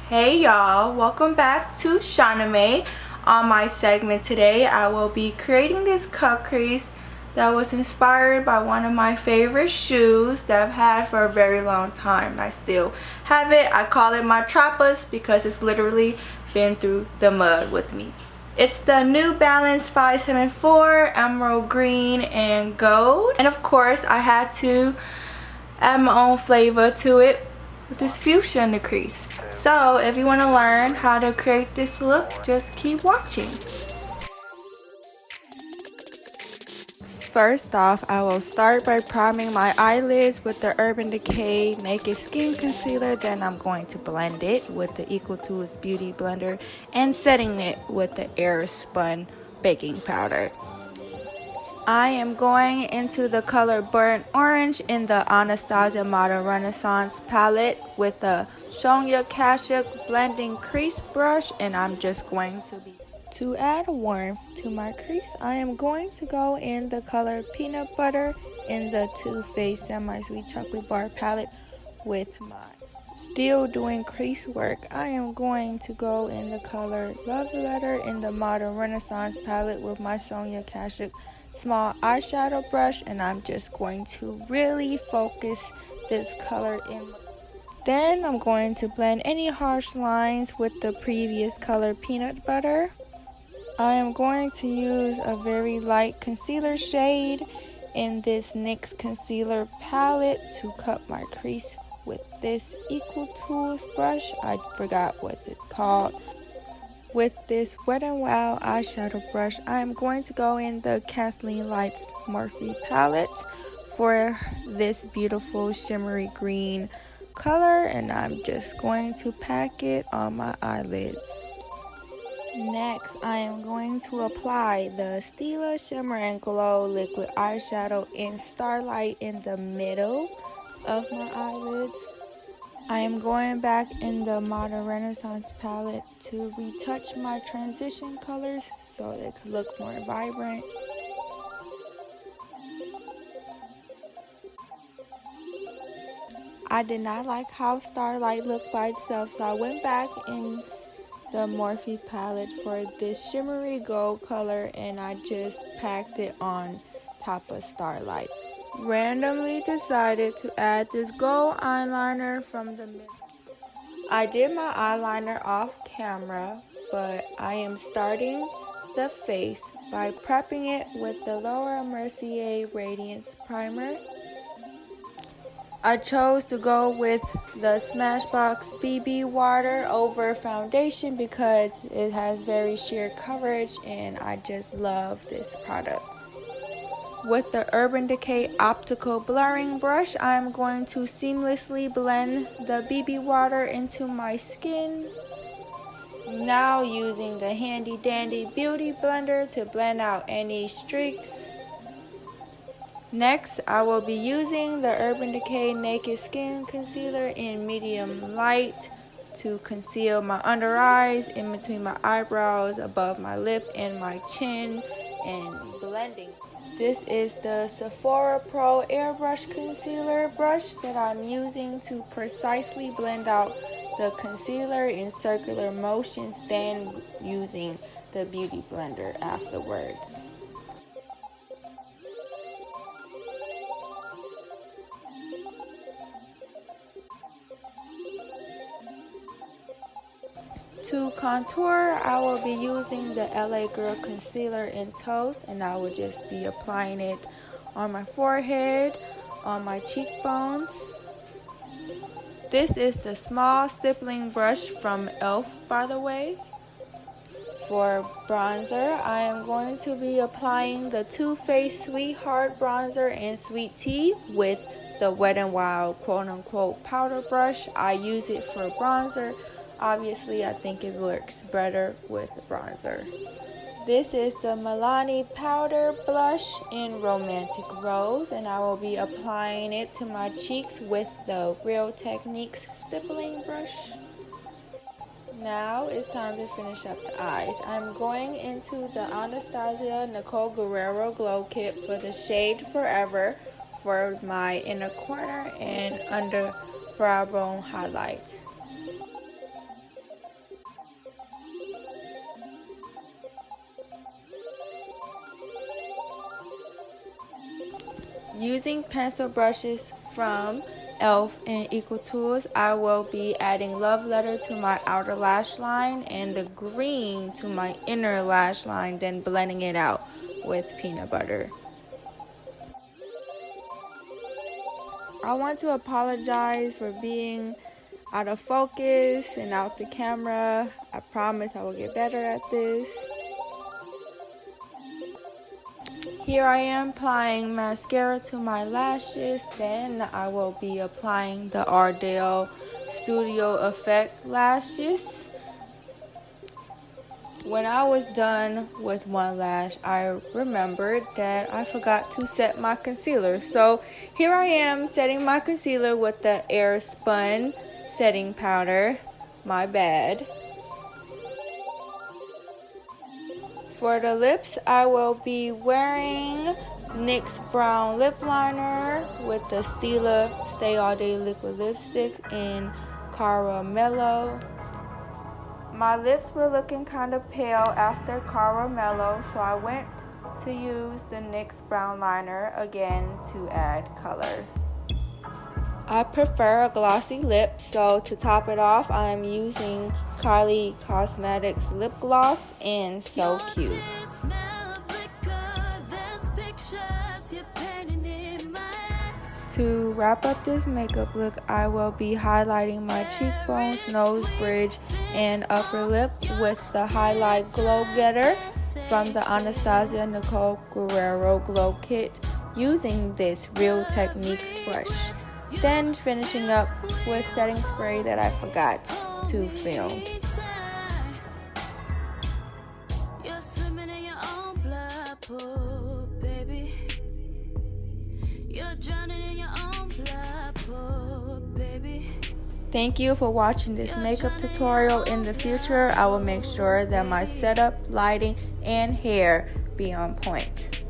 Hey y'all, welcome back to Shimmery. On my segment today, I will be creating this cut crease that was inspired by one of my favorite shoes that I've had for a very long time. I still have it. I call it my Trappas because it's literally been through the mud with me. It's the New Balance 574 emerald green and gold, and of course I had to add my own flavor to it with this fuchsia in the crease. So if you want to learn how to create this look, just keep watching. First off, I will start by priming my eyelids with the Urban Decay Naked Skin Concealer. Then I'm going to blend it with the Equal Tools Beauty Blender and setting it with the Airspun baking powder. I am going into the color Burnt Orange in the Anastasia Modern Renaissance palette with the Sonia Kashuk blending crease brush, and I'm just going to add warmth to my crease. I am going to go in the color Peanut Butter in the Too Faced Semi-Sweet Chocolate Bar palette with my still doing crease work. I am going to go in the color Love Letter in the Modern Renaissance palette with my Sonia Kashuk small eyeshadow brush, and I'm just going to really focus this color in. Then I'm going to blend any harsh lines with the previous color Peanut Butter. I am going to use a very light concealer shade in this NYX concealer palette to cut my crease with this Equal Tools brush. I forgot what it's called. With this Wet n Wild eyeshadow brush, I am going to go in the Kathleenlights Morphe palette for this beautiful shimmery green color, and I'm just going to pack it on my eyelids. Next, I am going to apply the Stila Shimmer and Glow liquid eyeshadow in Starlight in the middle of my eyelids. I am going back in the Modern Renaissance palette to retouch my transition colors so they could look more vibrant. I did not like how Starlight looked by itself, so I went back in the Morphe palette for this shimmery gold color, and I just packed it on top of Starlight. Randomly decided to add this gold eyeliner from the middle. I did my eyeliner off camera, but I am starting the face by prepping it with the Lawren Mercier Radiance primer. I chose to go with the Smashbox BB water over foundation because it has very sheer coverage and I just love this product. With the Urban Decay Optical Blurring Brush, I am going to seamlessly blend the BB water into my skin. Now using the handy dandy beauty blender to blend out any streaks. Next, I will be using the Urban Decay Naked Skin Concealer in medium light to conceal my under eyes, in between my eyebrows, above my lip and my chin, and blending. This is the Sephora Pro Airbrush Concealer brush that I'm using to precisely blend out the concealer in circular motions, then using the beauty blender afterwards. To contour, I will be using the LA Girl Concealer in Toast, and I will just be applying it on my forehead, on my cheekbones. This is the small stippling brush from e.l.f. by the way. For bronzer, I am going to be applying the Too Faced Sweetheart Bronzer in Sweet Tea with the Wet n Wild quote-unquote powder brush. I use it for bronzer. Obviously, I think it works better with bronzer. This is the Milani Powder Blush in Romantic Rose, and I will be applying it to my cheeks with the Real Techniques stippling brush. Now it's time to finish up the eyes. I'm going into the Anastasia Nicole Guerriero Glow Kit for the shade Forever for my inner corner and under brow bone highlight. Using pencil brushes from e.l.f. and Equal Tools, I will be adding Love Letter to my outer lash line and the green to my inner lash line, then blending it out with peanut butter. I want to apologize for being out of focus and out the camera. I promise I will get better at this. Here I am applying mascara to my lashes, then I will be applying the Ardell Studio Effect lashes. When I was done with one lash, I remembered that I forgot to set my concealer. So here I am setting my concealer with the Airspun setting powder. My bad. For the lips, I will be wearing NYX Brown Lip Liner with the Stila Stay All Day Liquid Lipstick in Caramello. My lips were looking kind of pale after Caramello, so I went to use the NYX Brown Liner again to add color. I prefer a glossy lip, so to top it off, I am using Kylie Cosmetics lip gloss in So Cute. To wrap up this makeup look, I will be highlighting my cheekbones, nose bridge, and upper lip with the Highlight Glo-Getter from the Nicole Guerriero GloKit using this Real Techniques brush. Then finishing up with setting spray that I forgot to film. Thank you for watching this makeup tutorial. In the future, I will make sure that my setup, lighting, and hair be on point.